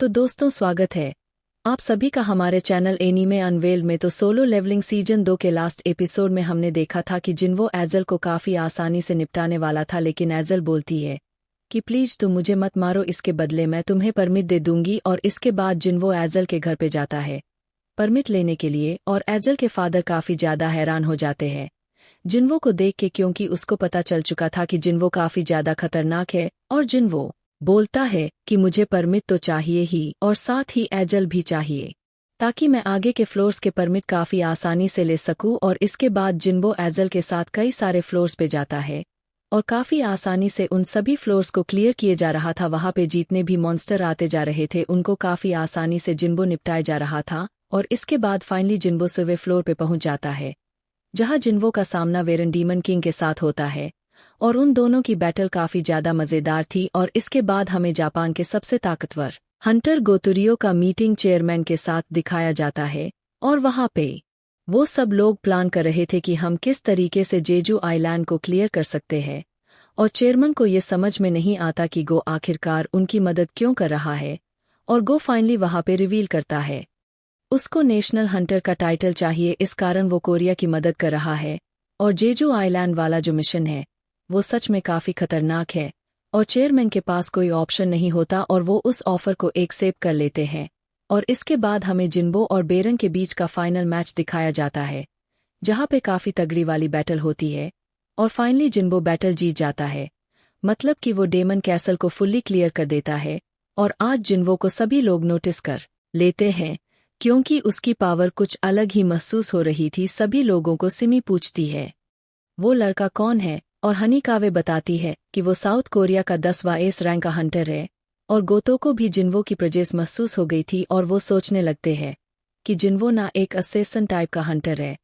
तो दोस्तों स्वागत है आप सभी का हमारे चैनल एनीमे अनवेल में। तो सोलो लेवलिंग सीजन 2 के लास्ट एपिसोड में हमने देखा था कि जिन्वो एजल को काफी आसानी से निपटाने वाला था, लेकिन एजल बोलती है कि प्लीज तुम मुझे मत मारो, इसके बदले मैं तुम्हें परमिट दे दूंगी। और इसके बाद जिन्वो एजल के घर पे जाता है परमिट लेने के लिए, और एजल के फादर काफी ज्यादा हैरान हो जाते हैं जिन्वो को देख के, क्योंकि उसको पता चल चुका था कि जिन्वो काफी ज्यादा खतरनाक है। और जिन्वो बोलता है कि मुझे परमिट तो चाहिए ही, और साथ ही एजल भी चाहिए, ताकि मैं आगे के फ्लोर्स के परमिट काफी आसानी से ले सकूं। और इसके बाद जिन्वो एजल के साथ कई सारे फ्लोर्स पे जाता है और काफी आसानी से उन सभी फ्लोर्स को क्लियर किए जा रहा था। वहां पे जितने भी मॉन्स्टर आते जा रहे थे उनको काफी आसानी से जिन्वो निपटाए जा रहा था। और इसके बाद फाइनली जिन्वो 6वें फ्लोर पे पहुंच जाता है, जहां जिन्वो का सामना वेरन डीमन किंग के साथ होता है। और उन दोनों की बैटल काफी ज्यादा मजेदार थी। और इसके बाद हमें जापान के सबसे ताकतवर हंटर गोतुरियो का मीटिंग चेयरमैन के साथ दिखाया जाता है। और वहां पे वो सब लोग प्लान कर रहे थे कि हम किस तरीके से जेजू आइलैंड को क्लियर कर सकते हैं। और चेयरमैन को ये समझ में नहीं आता कि गो आखिरकार उनकी मदद क्यों कर रहा है। और गो फाइनली वहां पे रिवील करता है उसको नेशनल हंटर का टाइटल चाहिए, इस कारण वो कोरिया की मदद कर रहा है। और जेजू आइलैंड वाला जो मिशन है वो सच में काफी खतरनाक है, और चेयरमैन के पास कोई ऑप्शन नहीं होता और वो उस ऑफर को एक्सेप्ट कर लेते हैं। और इसके बाद हमें जिन्वो और बेरन के बीच का फाइनल मैच दिखाया जाता है, जहां पे काफी तगड़ी वाली बैटल होती है। और फाइनली जिन्वो बैटल जीत जाता है, मतलब कि वो डेमन कैसल को फुल्ली क्लियर कर देता है। और आज जिन्वो को सभी लोग नोटिस कर लेते हैं, क्योंकि उसकी पावर कुछ अलग ही महसूस हो रही थी। सभी लोगों को सिमी पूछती है वो लड़का कौन है, और हनीकावे बताती है कि वो साउथ कोरिया का 10वां एस रैंक का हंटर है। और गोतो को भी जिन्वो की प्रेजेंस महसूस हो गई थी, और वो सोचने लगते हैं कि जिन्वो ना एक असेसन टाइप का हंटर है।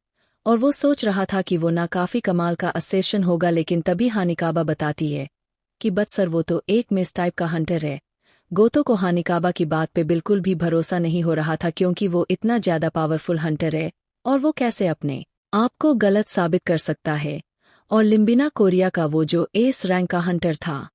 और वो सोच रहा था कि वो ना काफी कमाल का असेसन होगा, लेकिन तभी हानिकाबा बताती है कि बट सर वो तो एक मिस टाइप का हंटर है। गोतो को हानिकाबा की बात पे बिल्कुल भी भरोसा नहीं हो रहा था, क्योंकि वो इतना ज्यादा पावरफुल हंटर है और वो कैसे अपने आप को गलत साबित कर सकता है। और लिम्बिना कोरिया का वो जो एस रैंक का हंटर था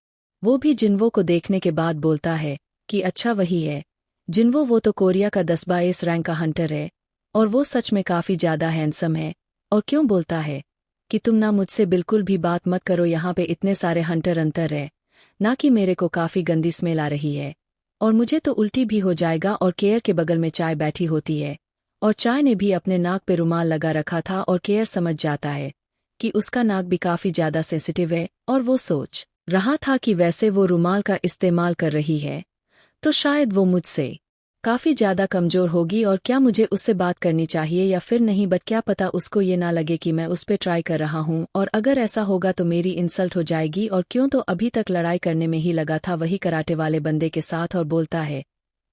वो भी जिन्वो को देखने के बाद बोलता है कि अच्छा वही है जिन्वो, वो तो कोरिया का 10वां एस रैंक का हंटर है और वो सच में काफी ज्यादा हैंडसम है। और क्यों बोलता है कि तुम ना मुझसे बिल्कुल भी बात मत करो, यहाँ पे इतने सारे हंटर अंतर है ना, कि मेरे को काफी गंदी स्मेल आ रही है और मुझे तो उल्टी भी हो जाएगा। और केयर के बगल में चाय बैठी होती है, और चाय ने भी अपने नाक पे रुमाल लगा रखा था, और केयर समझ जाता है कि उसका नाक भी काफी ज्यादा सेंसिटिव है। और वो सोच रहा था कि वैसे वो रुमाल का इस्तेमाल कर रही है तो शायद वो मुझसे काफी ज्यादा कमजोर होगी, और क्या मुझे उससे बात करनी चाहिए या फिर नहीं। बट क्या पता उसको ये ना लगे कि मैं उस पे ट्राई कर रहा हूँ, और अगर ऐसा होगा तो मेरी इंसल्ट हो जाएगी। और क्यों तो अभी तक लड़ाई करने में ही लगा था वही कराटे वाले बंदे के साथ, और बोलता है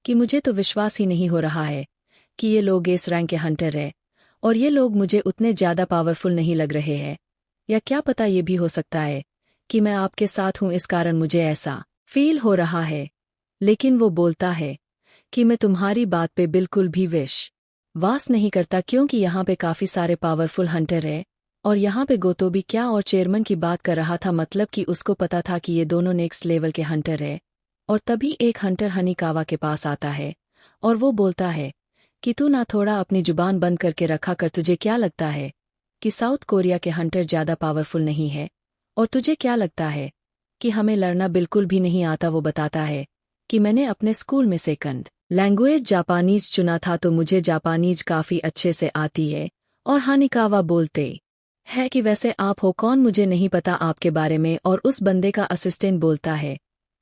कि मुझे तो विश्वास ही नहीं हो रहा है कि ये लोग इस रैंक के हंटर है, और ये लोग मुझे उतने ज्यादा पावरफुल नहीं लग रहे हैं। या क्या पता ये भी हो सकता है कि मैं आपके साथ हूं, इस कारण मुझे ऐसा फील हो रहा है। लेकिन वो बोलता है कि मैं तुम्हारी बात पे बिल्कुल भी विश्वास नहीं करता, क्योंकि यहाँ पे काफी सारे पावरफुल हंटर है। और यहाँ पे गोतो भी क्या और चेयरमैन की बात कर रहा था, मतलब कि उसको पता था कि ये दोनों नेक्स्ट लेवल के हंटर है। और तभी एक हंटर हनीकावा के पास आता है और वो बोलता है कि तू ना थोड़ा अपनी जुबान बंद करके रखा कर, तुझे क्या लगता है कि साउथ कोरिया के हंटर ज्यादा पावरफुल नहीं है, और तुझे क्या लगता है कि हमें लड़ना बिल्कुल भी नहीं आता। वो बताता है कि मैंने अपने स्कूल में सेकंड लैंग्वेज जापानीज चुना था, तो मुझे जापानीज काफी अच्छे से आती है। और हानिकावा बोलते है कि वैसे आप हो कौन, मुझे नहीं पता आपके बारे में। और उस बंदे का असिस्टेंट बोलता है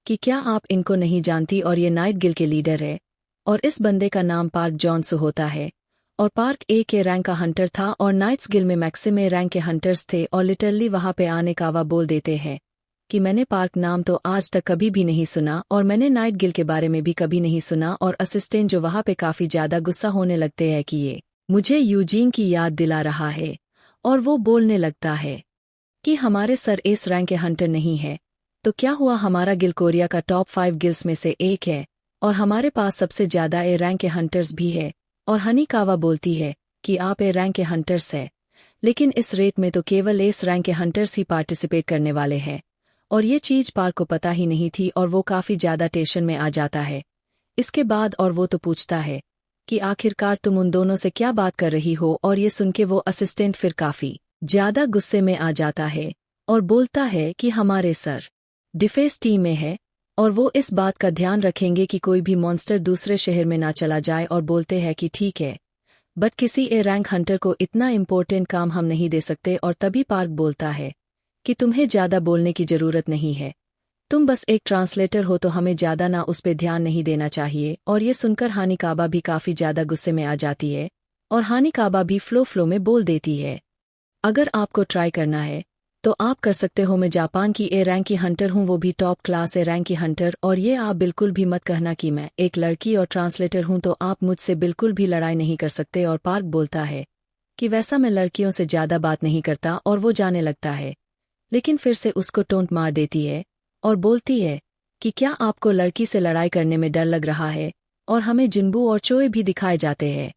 कि क्या आप इनको नहीं जानती, और ये नाइट गिल के लीडर है। और इस बंदे का नाम पार्क जॉनसो होता है, और पार्क ए के रैंक का हंटर था, और नाइट्स गिल में मैक्सिमे रैंक के हंटर्स थे। और लिटरली वहां पे आने कावा बोल देते हैं कि मैंने पार्क नाम तो आज तक कभी भी नहीं सुना, और मैंने नाइट गिल के बारे में भी कभी नहीं सुना। और असिस्टेंट जो वहां पे काफी ज्यादा गुस्सा होने लगते हैं कि ये मुझे यूजीन की याद दिला रहा है, और वो बोलने लगता है कि हमारे सर इस रैंक के हंटर नहीं है, तो क्या हुआ, हमारा गिल कोरिया का टॉप 5 गिल्स में से एक है, और हमारे पास सबसे ज्यादा ए रैंक के हंटर्स भी है। और हनीकावा बोलती है कि आप ए रैंक के हंटर्स है, लेकिन इस रेट में तो केवल एस रैंक के हंटर्स ही पार्टिसिपेट करने वाले हैं। और ये चीज पार्क को पता ही नहीं थी, और वो काफी ज्यादा टेंशन में आ जाता है इसके बाद और वो तो पूछता है कि आखिरकार तुम उन दोनों से क्या बात कर रही हो, और ये सुन के वो असिस्टेंट फिर काफी ज्यादा गुस्से में आ जाता है और बोलता है कि हमारे सर डिफेंस टीम में है और वो इस बात का ध्यान रखेंगे कि कोई भी मॉन्स्टर दूसरे शहर में ना चला जाए, और बोलते हैं कि ठीक है, बट किसी ए रैंक हंटर को इतना इम्पोर्टेंट काम हम नहीं दे सकते। और तभी पार्क बोलता है कि तुम्हें ज्यादा बोलने की जरूरत नहीं है, तुम बस एक ट्रांसलेटर हो तो हमें ज्यादा ना उस पे ध्यान नहीं देना चाहिए। और ये सुनकर हानिकाबा भी काफी ज्यादा गुस्से में आ जाती है और हानिकाबा भी फ्लो में बोल देती है, अगर आपको ट्राई करना है तो आप कर सकते हो, मैं जापान की ए रैंक की हंटर हूँ, वो भी टॉप क्लास ए रैंक की हंटर। और ये आप बिल्कुल भी मत कहना कि मैं एक लड़की और ट्रांसलेटर हूँ तो आप मुझसे बिल्कुल भी लड़ाई नहीं कर सकते। और पार्क बोलता है कि वैसा मैं लड़कियों से ज्यादा बात नहीं करता, और वो जाने लगता है, लेकिन फिर से उसको टोंट मार देती है और बोलती है कि क्या आपको लड़की से लड़ाई करने में डर लग रहा है, और हमें जिन्बू और चोए भी दिखाए जाते हैं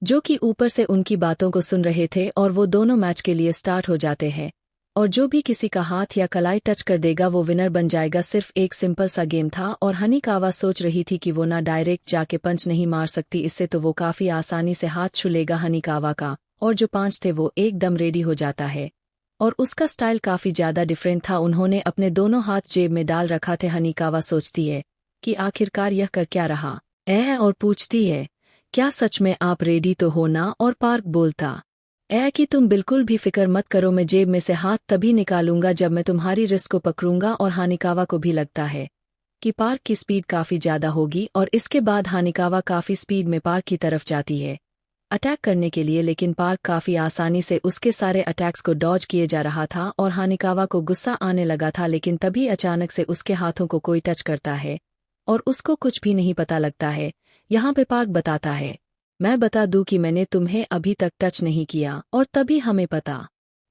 जो कि ऊपर से उनकी बातों को सुन रहे थे। और वो दोनों मैच के लिए स्टार्ट हो जाते हैं, और जो भी किसी का हाथ या कलाई टच कर देगा वो विनर बन जाएगा। सिर्फ एक सिंपल सा गेम था, और हनीकावा सोच रही थी कि वो ना डायरेक्ट जाके पंच नहीं मार सकती, इससे तो वो काफी आसानी से हाथ छू लेगा हनीकावा का, और जो पांच थे वो एकदम रेडी हो जाता है। और उसका स्टाइल काफी ज्यादा डिफरेंट था, उन्होंने अपने दोनों हाथ जेब में डाल रखा थे। हनीकावा सोचती है कि आखिरकार यह कर क्या रहा है, और पूछती है क्या सच में आप रेडी तो हो ना। और पार्क बोलता कि तुम बिल्कुल भी फिक्र मत करो, मैं जेब में से हाथ तभी निकालूंगा जब मैं तुम्हारी रिस्ट को पकड़ूंगा। और हानिकावा को भी लगता है कि पार्क की स्पीड काफी ज्यादा होगी, और इसके बाद हानिकावा काफी स्पीड में पार्क की तरफ जाती है अटैक करने के लिए, लेकिन पार्क काफी आसानी से उसके सारे अटैक्स को डॉज किए जा रहा था। और हानिकावा को गुस्सा आने लगा था, लेकिन तभी अचानक से उसके हाथों को कोई टच करता है और उसको कुछ भी नहीं पता लगता है। यहाँ पे पार्क बताता है मैं बता दूं कि मैंने तुम्हें अभी तक टच नहीं किया। और तभी हमें पता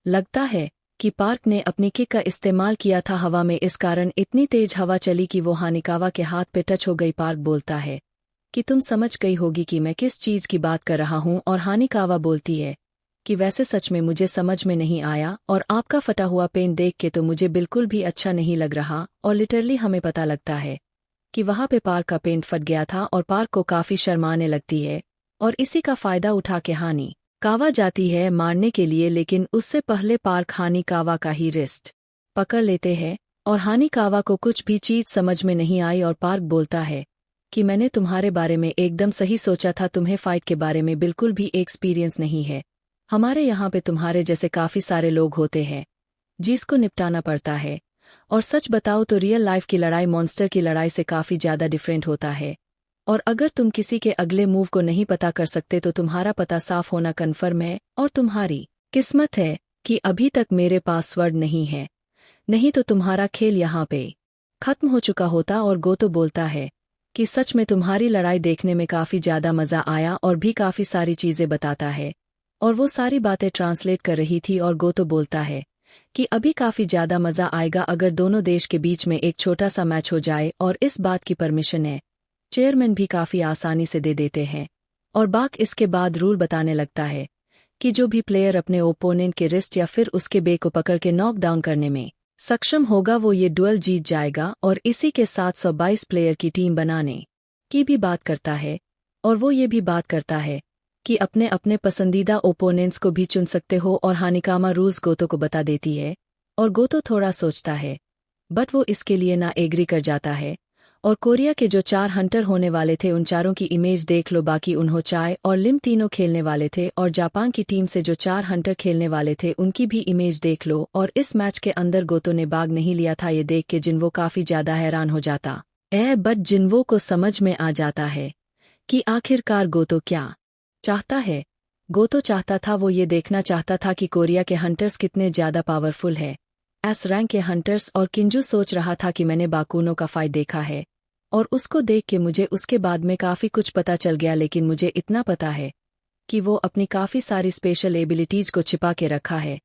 लगता है कि पार्क ने अपनी किक का इस्तेमाल किया था हवा में, इस कारण इतनी तेज हवा चली कि वो हानिकावा के हाथ पे टच हो गई। पार्क बोलता है कि तुम समझ गई होगी कि मैं किस चीज की बात कर रहा हूँ। और हानिकावा बोलती है कि वैसे सच में मुझे समझ में नहीं आया, और आपका फटा हुआ पेन देख के तो मुझे बिल्कुल भी अच्छा नहीं लग रहा। और लिटरली हमें पता लगता है कि वहां पे पार्क का पेंट फट गया था, और पार्क को काफी शर्माने लगती है, और इसी का फायदा उठा के हानिकावा जाती है मारने के लिए, लेकिन उससे पहले पार्क हानिकावा का ही रिस्ट पकड़ लेते हैं। और हानिकावा को कुछ भी चीज समझ में नहीं आई, और पार्क बोलता है कि मैंने तुम्हारे बारे में एकदम सही सोचा था, तुम्हें फाइट के बारे में बिल्कुल भी एक्सपीरियंस नहीं है। हमारे यहाँ पे तुम्हारे जैसे काफी सारे लोग होते हैं जिसको निपटाना पड़ता है, और सच बताओ तो रियल लाइफ की लड़ाई मॉन्स्टर की लड़ाई से काफी ज्यादा डिफरेंट होता है। और अगर तुम किसी के अगले मूव को नहीं पता कर सकते तो तुम्हारा पता साफ होना कन्फर्म है, और तुम्हारी किस्मत है कि अभी तक मेरे पास स्वर्ण नहीं है, नहीं तो तुम्हारा खेल यहाँ पे खत्म हो चुका होता। और गोतो बोलता है कि सच में तुम्हारी लड़ाई देखने में काफी ज्यादा मजा आया, और भी काफी सारी चीजें बताता है, और वो सारी बातें ट्रांसलेट कर रही थी। और गोतो बोलता है कि अभी काफी ज्यादा मजा आएगा अगर दोनों देश के बीच में एक छोटा सा मैच हो जाए, और इस बात की परमिशन है चेयरमैन भी काफी आसानी से दे देते हैं। और बाक इसके बाद रूल बताने लगता है कि जो भी प्लेयर अपने ओपोनेंट के रिस्ट या फिर उसके बे को पकड़ के नॉक डाउन करने में सक्षम होगा वो ये डुअल जीत जाएगा। और इसी के साथ 122 प्लेयर की टीम बनाने की भी बात करता है, और वो ये भी बात करता है कि अपने अपने पसंदीदा ओपोनेंट्स को भी चुन सकते हो। और हानिकामा रूल्स गोतो को बता देती है, और गोतो थोड़ा सोचता है, बट वो इसके लिए ना एग्री कर जाता है। और कोरिया के जो 4 हंटर होने वाले थे उन चारों की इमेज देख लो, बाकी उन्हों चाय और लिम तीनों खेलने वाले थे, और जापान की टीम से जो 4 हंटर खेलने वाले थे उनकी भी इमेज देख लो। और इस मैच के अंदर गोतो ने भाग नहीं लिया था, ये देख के जिन्वो काफी ज्यादा हैरान हो जाता बट जिन्वो को समझ में आ जाता है कि आखिरकार गोतो क्या चाहता है। गोतो चाहता था, वो ये देखना चाहता था कि कोरिया के हंटर्स कितने ज्यादा पावरफुल है एस रैंक के हंटर्स। और किंजू सोच रहा था कि मैंने बाकुनो का फाइट देखा है, और उसको देख के मुझे उसके बाद में काफी कुछ पता चल गया, लेकिन मुझे इतना पता है कि वो अपनी काफी सारी स्पेशल एबिलिटीज को छिपा के रखा है।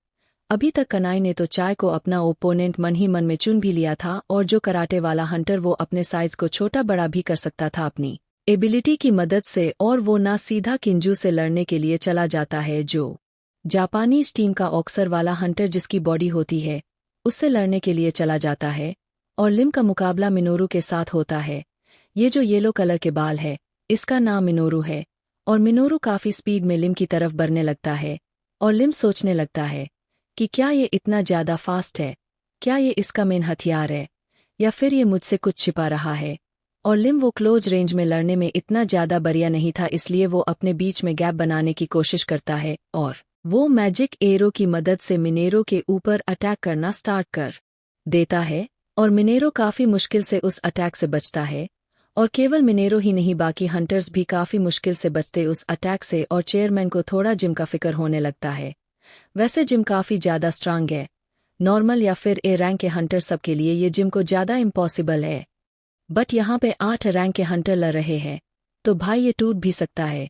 अभी तक कनाई ने तो चाय को अपना ओपोनेंट मन ही मन में चुन भी लिया था, और जो कराटे वाला हंटर वो अपने साइज को छोटा बड़ा भी कर सकता था अपनी एबिलिटी की मदद से। और वो ना सीधा किंजू से लड़ने के लिए चला जाता है, जो जापानीज टीम का ऑक्सर वाला हंटर जिसकी बॉडी होती है उससे लड़ने के लिए चला जाता है, और लिम का मुकाबला मिनोरू के साथ होता है। ये जो येलो कलर के बाल है, इसका नाम मिनोरू है। और मिनोरू काफी स्पीड में लिम की तरफ बढ़ने लगता है। और लिम सोचने लगता है कि क्या ये इतना ज्यादा फास्ट है, क्या ये इसका मेन हथियार है, या फिर ये मुझसे कुछ छिपा रहा है। और लिम वो क्लोज रेंज में लड़ने में इतना ज्यादा बढ़िया नहीं था, इसलिए वो अपने बीच में गैप बनाने की कोशिश करता है और वो मैजिक एरो की मदद से मिनेरो के ऊपर अटैक करना स्टार्ट कर देता है। और मिनेरो काफी मुश्किल से उस अटैक से बचता है। और केवल मिनेरो ही नहीं, बाकी हंटर्स भी काफी मुश्किल से बचते उस अटैक से। और चेयरमैन को थोड़ा जिम का फिक्र होने लगता है। वैसे जिम काफी ज्यादा स्ट्रांग है। नॉर्मल या फिर ए रैंक के हंटर सबके लिए ये जिम को ज्यादा इम्पॉसिबल है। बट यहाँ पे 8 रैंक के हंटर लड़ रहे हैं, तो भाई ये टूट भी सकता है।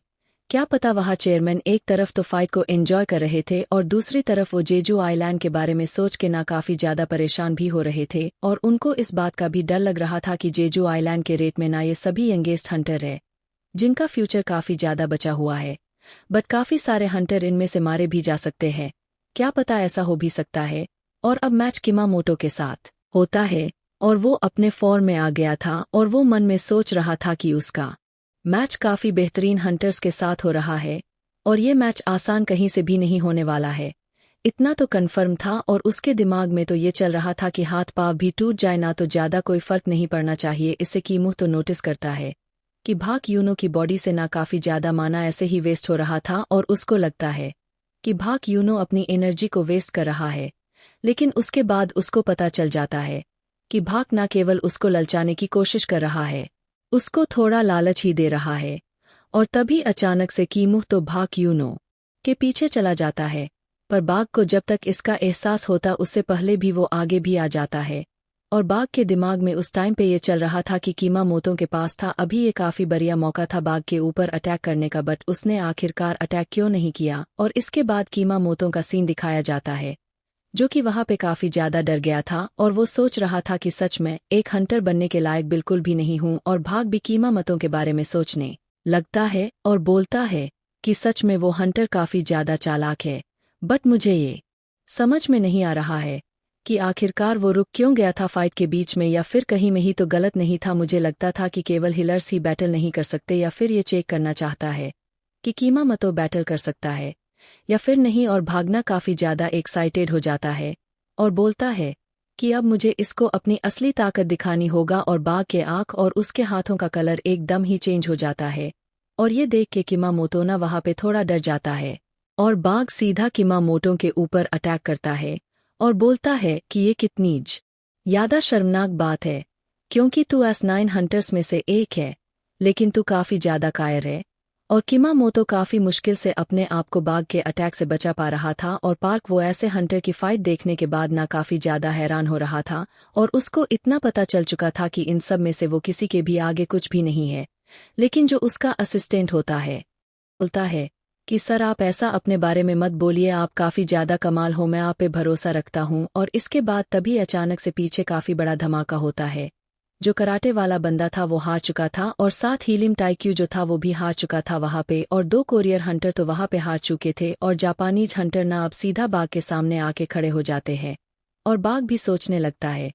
क्या पता वहाँ चेयरमैन एक तरफ तो फाइट को एंजॉय कर रहे थे और दूसरी तरफ वो जेजू आइलैंड के बारे में सोच के ना काफी ज्यादा परेशान भी हो रहे थे। और उनको इस बात का भी डर लग रहा था कि जेजू आइलैंड के रेट में ना ये सभी यंगेस्ट हंटर है, जिनका फ्यूचर काफी ज्यादा बचा हुआ है। बट काफी सारे हंटर इनमें से मारे भी जा सकते हैं, क्या पता ऐसा हो भी सकता है। और अब मैच किमामोटो के साथ होता है और वो अपने फॉर्म में आ गया था और वो मन में सोच रहा था कि उसका मैच काफी बेहतरीन हंटर्स के साथ हो रहा है और ये मैच आसान कहीं से भी नहीं होने वाला है, इतना तो कन्फर्म था। और उसके दिमाग में तो ये चल रहा था कि हाथ पाँव भी टूट जाए ना तो ज्यादा कोई फर्क नहीं पड़ना चाहिए। इससे कीमू तो नोटिस करता है कि भाग यूनो की बॉडी से ना काफी ज्यादा माना ऐसे ही वेस्ट हो रहा था और उसको लगता है कि भाग यूनो अपनी एनर्जी को वेस्ट कर रहा है। लेकिन उसके बाद उसको पता चल जाता है कि भाग ना केवल उसको ललचाने की कोशिश कर रहा है, उसको थोड़ा लालच ही दे रहा है। और तभी अचानक से कीमू तो भाग यूनो के पीछे चला जाता है। पर बाघ को जब तक इसका एहसास होता उससे पहले भी वो आगे भी आ जाता है। और बाघ के दिमाग में उस टाइम पे ये चल रहा था कि कीमा मोतों के पास था अभी ये काफी बढ़िया मौका था बाघ के ऊपर अटैक करने का, बट उसने आखिरकार अटैक क्यों नहीं किया। और इसके बाद कीमा मोतों का सीन दिखाया जाता है, जो कि वहां पे काफी ज्यादा डर गया था और वो सोच रहा था कि सच में एक हंटर बनने के लायक बिल्कुल भी नहीं हूं। और भाग भी कीमा मतों के बारे में सोचने लगता है और बोलता है कि सच में वो हंटर काफी ज्यादा चालाक है। बट मुझे ये समझ में नहीं आ रहा है कि आखिरकार वो रुक क्यों गया था फाइट के बीच में, या फिर कहीं में ही तो गलत नहीं था। मुझे लगता था कि केवल हिलर्स ही बैटल नहीं कर सकते, या फिर ये चेक करना चाहता है कि कीमा मतो बैटल कर सकता है या फिर नहीं। और भागना काफी ज्यादा एक्साइटेड हो जाता है और बोलता है कि अब मुझे इसको अपनी असली ताकत दिखानी होगा। और बाघ के आंख और उसके हाथों का कलर एकदम ही चेंज हो जाता है। और ये देख के किमा मोटो ना वहां पे थोड़ा डर जाता है और बाघ सीधा किमा मोटो के ऊपर अटैक करता है और बोलता है कि ये कितनी ज्यादा शर्मनाक बात है, क्योंकि तू S9 हंटर्स में से एक है, लेकिन तू काफी ज्यादा कायर है। और किमा मोटो काफी मुश्किल से अपने आप को बाघ के अटैक से बचा पा रहा था। और पार्क वो ऐसे हंटर की फाइट देखने के बाद ना काफी ज्यादा हैरान हो रहा था और उसको इतना पता चल चुका था कि इन सब में से वो किसी के भी आगे कुछ भी नहीं है। लेकिन जो उसका असिस्टेंट होता है बोलता है कि सर आप ऐसा अपने बारे में मत बोलिए, आप काफी ज्यादा कमाल हो, मैं आप पे भरोसा रखता हूं। और इसके बाद तभी अचानक से पीछे काफी बड़ा धमाका होता है। जो कराटे वाला बंदा था वो हार चुका था और साथ ही लिम टाइक्यू जो था वो भी हार चुका था वहां पे। और 2 कोरियर हंटर तो वहां पे हार चुके थे और जापानीज हंटर ना अब सीधा बाघ के सामने आके खड़े हो जाते हैं। और बाघ भी सोचने लगता है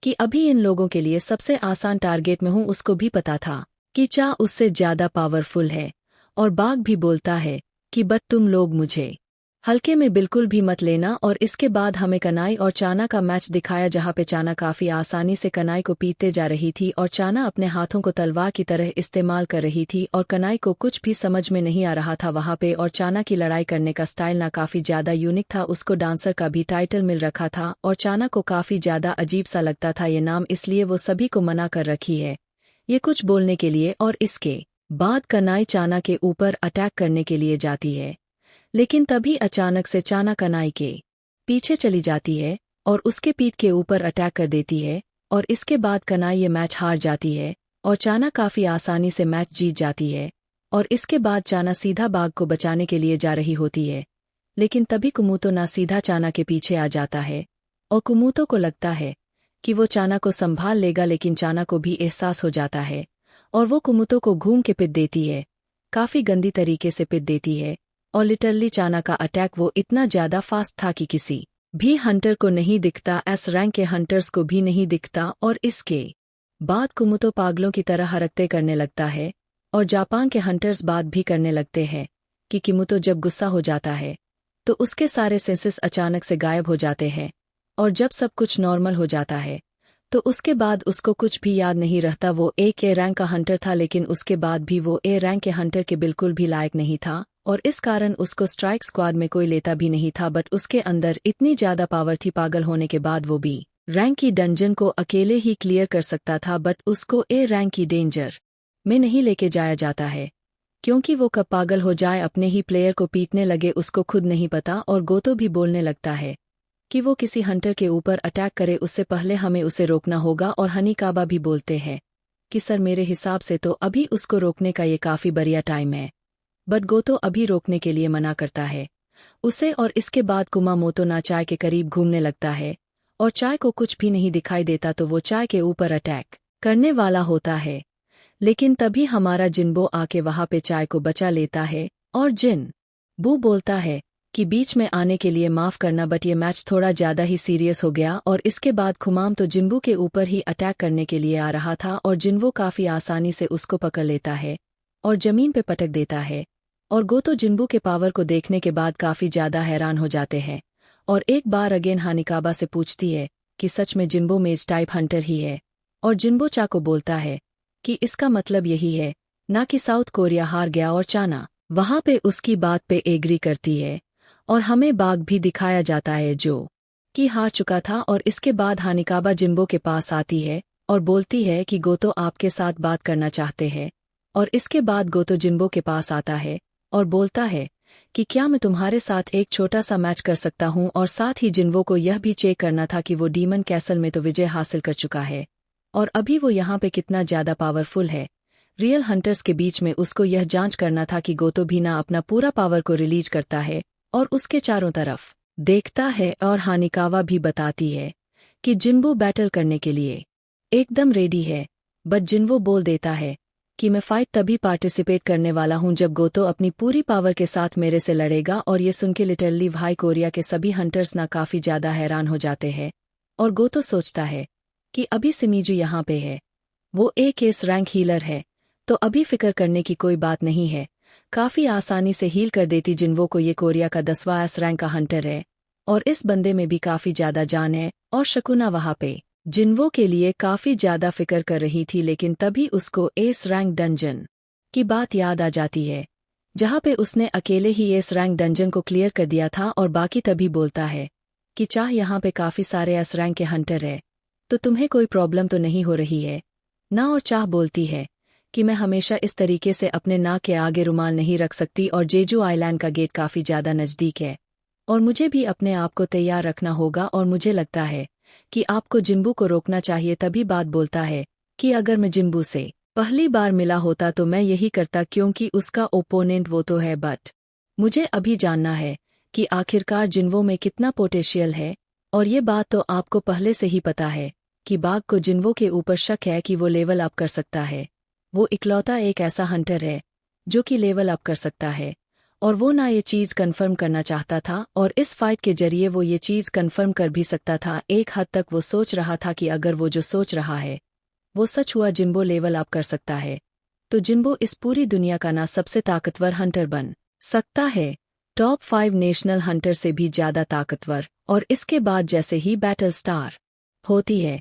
कि अभी इन लोगों के लिए सबसे आसान टारगेट में हूं। उसको भी पता था कि चा उससे ज्यादा पावरफुल है। और बाघ भी बोलता है कि बट तुम लोग मुझे हल्के में बिल्कुल भी मत लेना। और इसके बाद हमें कनाई और चाना का मैच दिखाया, जहां पे चाना काफी आसानी से कनाई को पीटते जा रही थी और चाना अपने हाथों को तलवार की तरह इस्तेमाल कर रही थी। और कनाई को कुछ भी समझ में नहीं आ रहा था वहां पे। और चाना की लड़ाई करने का स्टाइल ना काफी ज्यादा यूनिक था, उसको डांसर का भी टाइटल मिल रखा था। और चाना को काफी ज्यादा अजीब सा लगता था ये नाम, इसलिए वो सभी को मना कर रखी है ये कुछ बोलने के लिए। और इसके बाद कनाई चाना के ऊपर अटैक करने के लिए जाती है, लेकिन तभी अचानक से चाना कनाई के पीछे चली जाती है और उसके पीठ के ऊपर अटैक कर देती है। और इसके बाद कनाई ये मैच हार जाती है और चाना काफी आसानी से मैच जीत जाती है। और इसके बाद चाना सीधा बाघ को बचाने के लिए जा रही होती है, लेकिन तभी कुमुतो ना सीधा चाना के पीछे आ जाता है। और कुमुतो को लगता है कि वो चाना को संभाल लेगा, लेकिन चाना को भी एहसास हो जाता है और वो कुमुतो को घूम के पिट देती है, काफी गंदी तरीके से पिट देती है। और लिटरली चाना का अटैक वो इतना ज्यादा फास्ट था कि किसी भी हंटर को नहीं दिखता, एस रैंक के हंटर्स को भी नहीं दिखता। और इसके बाद कुमुतो पागलों की तरह हरकतें करने लगता है और जापान के हंटर्स बात भी करने लगते हैं कि किमुतो जब गुस्सा हो जाता है तो उसके सारे सेंसेस अचानक से गायब हो जाते हैं और जब सब कुछ नॉर्मल हो जाता है तो उसके बाद उसको कुछ भी याद नहीं रहता। वो एक ए रैंक का हंटर था लेकिन उसके बाद भी वो ए रैंक के हंटर के बिल्कुल भी लायक नहीं था और इस कारण उसको स्ट्राइक स्क्वाड में कोई लेता भी नहीं था। बट उसके अंदर इतनी ज्यादा पावर थी, पागल होने के बाद वो भी रैंक की डंजन को अकेले ही क्लियर कर सकता था। बट उसको ए रैंक की डेंजर में नहीं लेके जाया जाता है क्योंकि वो कब पागल हो जाए अपने ही प्लेयर को पीटने लगे उसको खुद नहीं पता। और गोतो भी बोलने लगता है कि वो किसी हंटर के ऊपर अटैक करे उससे पहले हमें उसे रोकना होगा। और हनीकाबा भी बोलते हैं कि सर मेरे हिसाब से तो अभी उसको रोकने का ये काफी बढ़िया टाइम है। बट गोतो अभी रोकने के लिए मना करता है उसे। और इसके बाद कुमामोतो ना चाय के करीब घूमने लगता है और चाय को कुछ भी नहीं दिखाई देता तो वो चाय के ऊपर अटैक करने वाला होता है। लेकिन तभी हमारा जिन्बो आके वहां पे चाय को बचा लेता है और जिन्बो बोलता है कि बीच में आने के लिए माफ करना बट ये मैच थोड़ा ज्यादा ही सीरियस हो गया। और इसके बाद खुमाम तो जिन्बो के ऊपर ही अटैक करने के लिए आ रहा था और जिन्बो काफी आसानी से उसको पकड़ लेता है और जमीन पे पटक देता है। और गोतो जिन्बो के पावर को देखने के बाद काफी ज्यादा हैरान हो जाते हैं और एक बार अगेन हानिकाबा से पूछती है कि सच में जिन्बो मेज टाइप हंटर ही है। और जिन्बो चा को बोलता है कि इसका मतलब यही है ना कि साउथ कोरिया हार गया। और चाना वहां पे उसकी बात पे एग्री करती है और हमें बाघ भी दिखाया जाता है जो कि हार चुका था। और इसके बाद हानिकाबा जिन्बो के पास आती है और बोलती है कि गोतो आपके साथ बात करना चाहते हैं। और इसके बाद गोतो जिन्बो के पास आता है और बोलता है कि क्या मैं तुम्हारे साथ एक छोटा सा मैच कर सकता हूं। और साथ ही जिन्बो को यह भी चेक करना था कि वो डीमन कैसल में तो विजय हासिल कर चुका है और अभी वो यहाँ पे कितना ज्यादा पावरफुल है। रियल हंटर्स के बीच में उसको यह जांच करना था कि गोतो भी ना अपना पूरा पावर को रिलीज करता है और उसके चारों तरफ देखता है। और हानिकावा भी बताती है कि जिन्बो बैटल करने के लिए एकदम रेडी है। बट जिन्बो बोल देता है कि मैं फाइट तभी पार्टिसिपेट करने वाला हूं जब गोतो अपनी पूरी पावर के साथ मेरे से लड़ेगा। और ये सुनके लिटरली भाई कोरिया के सभी हंटर्स ना काफी ज्यादा हैरान हो जाते हैं। और गोतो सोचता है कि अभी सिमीजू यहाँ पे है, वो एक एस रैंक हीलर है तो अभी फिक्र करने की कोई बात नहीं है, काफी आसानी से हील कर देती जिन्बो को। ये कोरिया का 10वां एस रैंक का हंटर है और इस बंदे में भी काफी ज्यादा जान है। और शकुना वहां पे जिन्बो के लिए काफी ज्यादा फिक्र कर रही थी लेकिन तभी उसको एस रैंक डंजन की बात याद आ जाती है जहां पे उसने अकेले ही एस रैंक डंजन को क्लियर कर दिया था। और बाकी तभी बोलता है कि चाह यहाँ पे काफी सारे एस रैंक के हंटर है तो तुम्हें कोई प्रॉब्लम तो नहीं हो रही है ना। और चाह बोलती है कि मैं हमेशा इस तरीके से अपने नाक के आगे रुमाल नहीं रख सकती और जेजू आइलैंड का गेट काफी ज्यादा नजदीक है और मुझे भी अपने आप को तैयार रखना होगा। और मुझे लगता है कि आपको जिन्बो को रोकना चाहिए। तभी बात बोलता है कि अगर मैं जिन्बो से पहली बार मिला होता तो मैं यही करता क्योंकि उसका ओपोनेंट वो तो है। बट मुझे अभी जानना है कि आखिरकार जिन्बो में कितना पोटेंशियल है। और ये बात तो आपको पहले से ही पता है कि बाघ को जिन्बो के ऊपर शक है कि वो लेवल अप कर सकता है। वो इकलौता एक ऐसा हंटर है जो कि लेवल अप कर सकता है और वो ना ये चीज कंफर्म करना चाहता था और इस फाइट के जरिए वो ये चीज कंफर्म कर भी सकता था। एक हद तक वो सोच रहा था कि अगर वो जो सोच रहा है वो सच हुआ, जिन्बो लेवल अप कर सकता है तो जिन्बो इस पूरी दुनिया का ना सबसे ताकतवर हंटर बन सकता है, टॉप 5 नेशनल हंटर से भी ज्यादा ताकतवर। और इसके बाद जैसे ही बैटल स्टार होती है